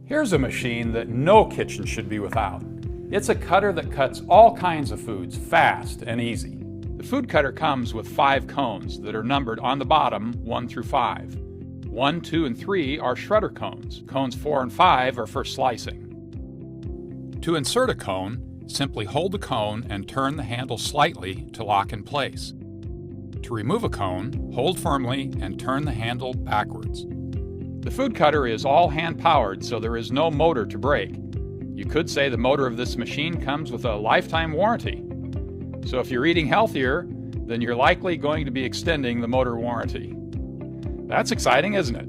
Here's a machine that no kitchen should be without. It's a cutter that cuts all kinds of foods fast and easy. The FoodCutter comes with 5 cones that are numbered on the bottom 1 through 5. 1, 2, and 3 are shredder cones. Cones 4 and 5 are for slicing. To insert a cone, simply hold the cone and turn the handle slightly to lock in place. To remove a cone, hold firmly and turn the handle backwards. The FoodCutter is all hand-powered, so there is no motor to break. You could say the motor of this machine comes with a lifetime warranty. So if you're eating healthier, then you're likely going to be extending the motor warranty. That's exciting, isn't it?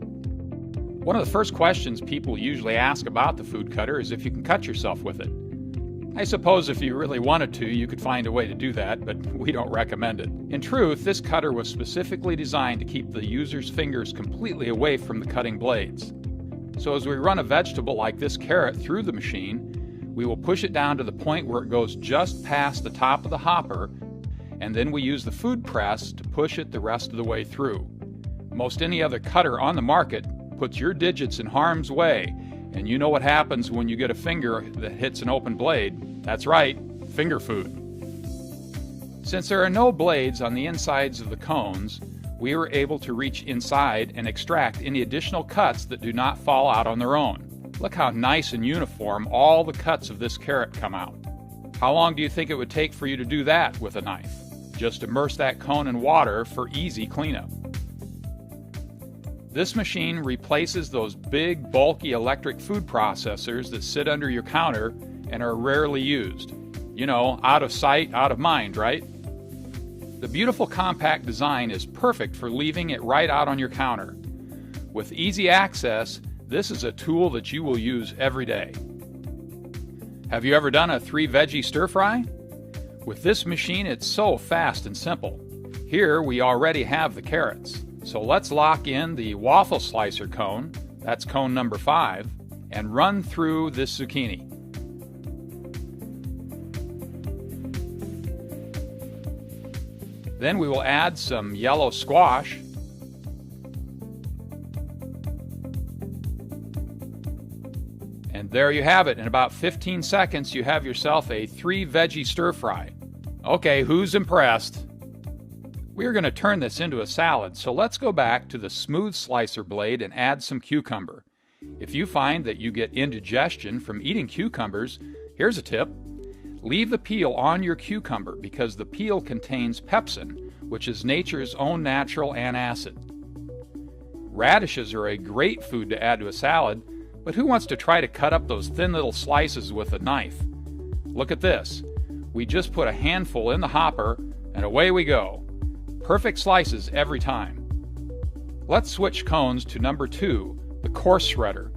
One of the first questions people usually ask about the FoodCutter is if you can cut yourself with it. I suppose if you really wanted to, you could find a way to do that, but we don't recommend it. In truth, this cutter was specifically designed to keep the user's fingers completely away from the cutting blades. So as we run a vegetable like this carrot through the machine, we will push it down to the point where it goes just past the top of the hopper, and then we use the food press to push it the rest of the way through. Most any other cutter on the market puts your digits in harm's way, and you know what happens when you get a finger that hits an open blade. That's right, finger food. Since there are no blades on the insides of the cones, we were able to reach inside and extract any additional cuts that do not fall out on their own. Look how nice and uniform all the cuts of this carrot come out. How long do you think it would take for you to do that with a knife? Just immerse that cone in water for easy cleanup. This machine replaces those big, bulky electric food processors that sit under your counter and are rarely used. You know, out of sight, out of mind, right? The beautiful compact design is perfect for leaving it right out on your counter. With easy access, this is a tool that you will use every day. Have you ever done a 3-veggie stir-fry? With this machine, it's so fast and simple. Here we already have the carrots. So let's lock in the waffle slicer cone, that's cone number 5, and run through this zucchini. Then we will add some yellow squash, and there you have it. In about 15 seconds you have yourself a 3-veggie stir-fry. Okay, who's impressed? We are going to turn this into a salad, so let's go back to the smooth slicer blade and add some cucumber. If you find that you get indigestion from eating cucumbers, here's a tip. Leave the peel on your cucumber because the peel contains pepsin, which is nature's own natural antacid. Radishes are a great food to add to a salad, but who wants to try to cut up those thin little slices with a knife? Look at this. We just put a handful in the hopper, and away we go. Perfect slices every time. Let's switch cones to number 2, the coarse shredder.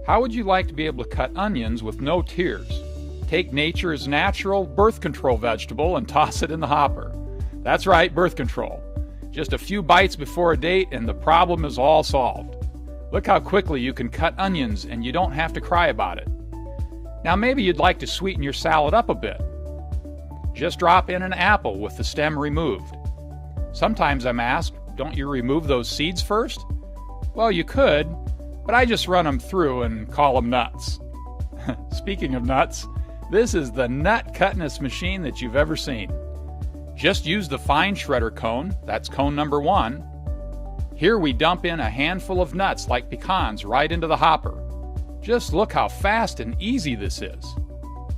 How would you like to be able to cut onions with no tears? Take nature's natural birth control vegetable and toss it in the hopper. That's right, birth control. Just a few bites before a date and the problem is all solved. Look how quickly you can cut onions and you don't have to cry about it. Now maybe you'd like to sweeten your salad up a bit. Just drop in an apple with the stem removed. Sometimes I'm asked, don't you remove those seeds first? Well, you could, but I just run them through and call them nuts. Speaking of nuts, this is the nut cuttingest machine that you've ever seen. Just use the fine shredder cone, that's cone number 1. Here we dump in a handful of nuts like pecans right into the hopper. Just look how fast and easy this is.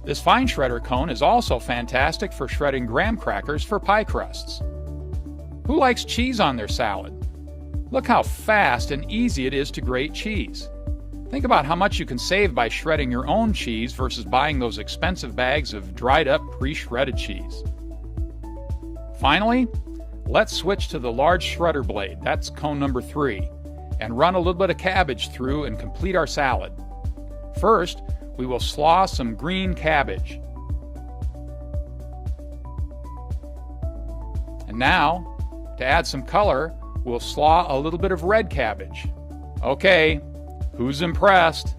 This fine shredder cone is also fantastic for shredding graham crackers for pie crusts. Who likes cheese on their salad? Look how fast and easy it is to grate cheese. Think about how much you can save by shredding your own cheese versus buying those expensive bags of dried up pre-shredded cheese. Finally, let's switch to the large shredder blade, that's cone number 3, and run a little bit of cabbage through and complete our salad. First, we will slaw some green cabbage. And now, to add some color, we'll slaw a little bit of red cabbage. Okay, who's impressed?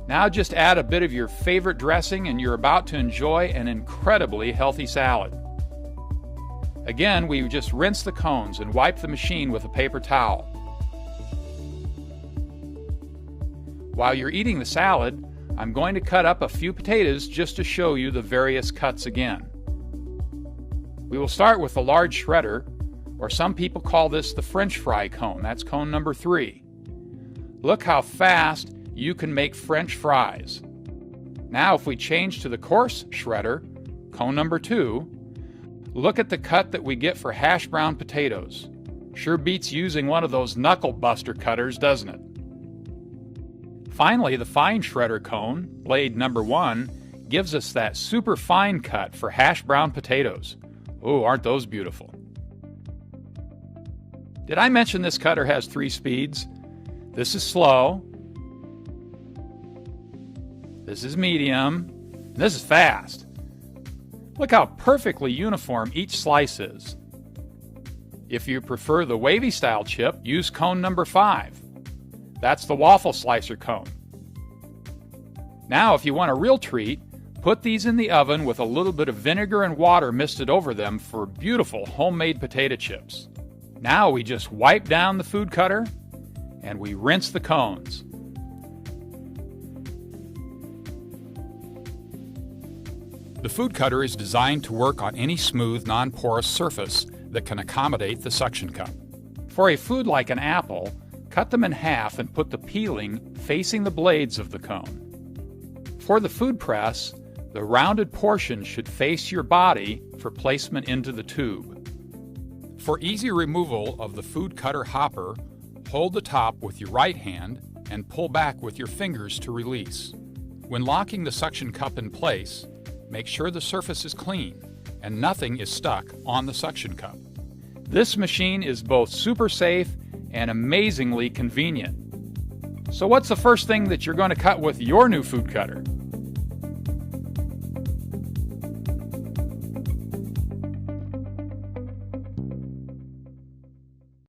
Now just add a bit of your favorite dressing and you're about to enjoy an incredibly healthy salad. Again, we just rinse the cones and wipe the machine with a paper towel. While you're eating the salad, I'm going to cut up a few potatoes just to show you the various cuts again. We will start with the large shredder, or some people call this the French fry cone. That's cone number 3. Look how fast you can make French fries. Now if we change to the coarse shredder, cone number 2, look at the cut that we get for hash brown potatoes. Sure beats using one of those knuckle buster cutters, doesn't it? Finally, the fine shredder cone, blade number 1, gives us that super fine cut for hash brown potatoes. Oh, aren't those beautiful? Did I mention this cutter has 3 speeds? This is slow, this is medium, and this is fast. Look how perfectly uniform each slice is. If you prefer the wavy style chip, use cone number 5. That's the waffle slicer cone. Now, if you want a real treat, put these in the oven with a little bit of vinegar and water misted over them for beautiful homemade potato chips. Now we just wipe down the food cutter and we rinse the cones. The food cutter is designed to work on any smooth, non-porous surface that can accommodate the suction cup. For a food like an apple, cut them in half and put the peeling facing the blades of the cone. For the food press, the rounded portion should face your body for placement into the tube. For easy removal of the food cutter hopper, hold the top with your right hand and pull back with your fingers to release. When locking the suction cup in place, make sure the surface is clean and nothing is stuck on the suction cup. This machine is both super safe and amazingly convenient. So what's the first thing that you're going to cut with your new food cutter?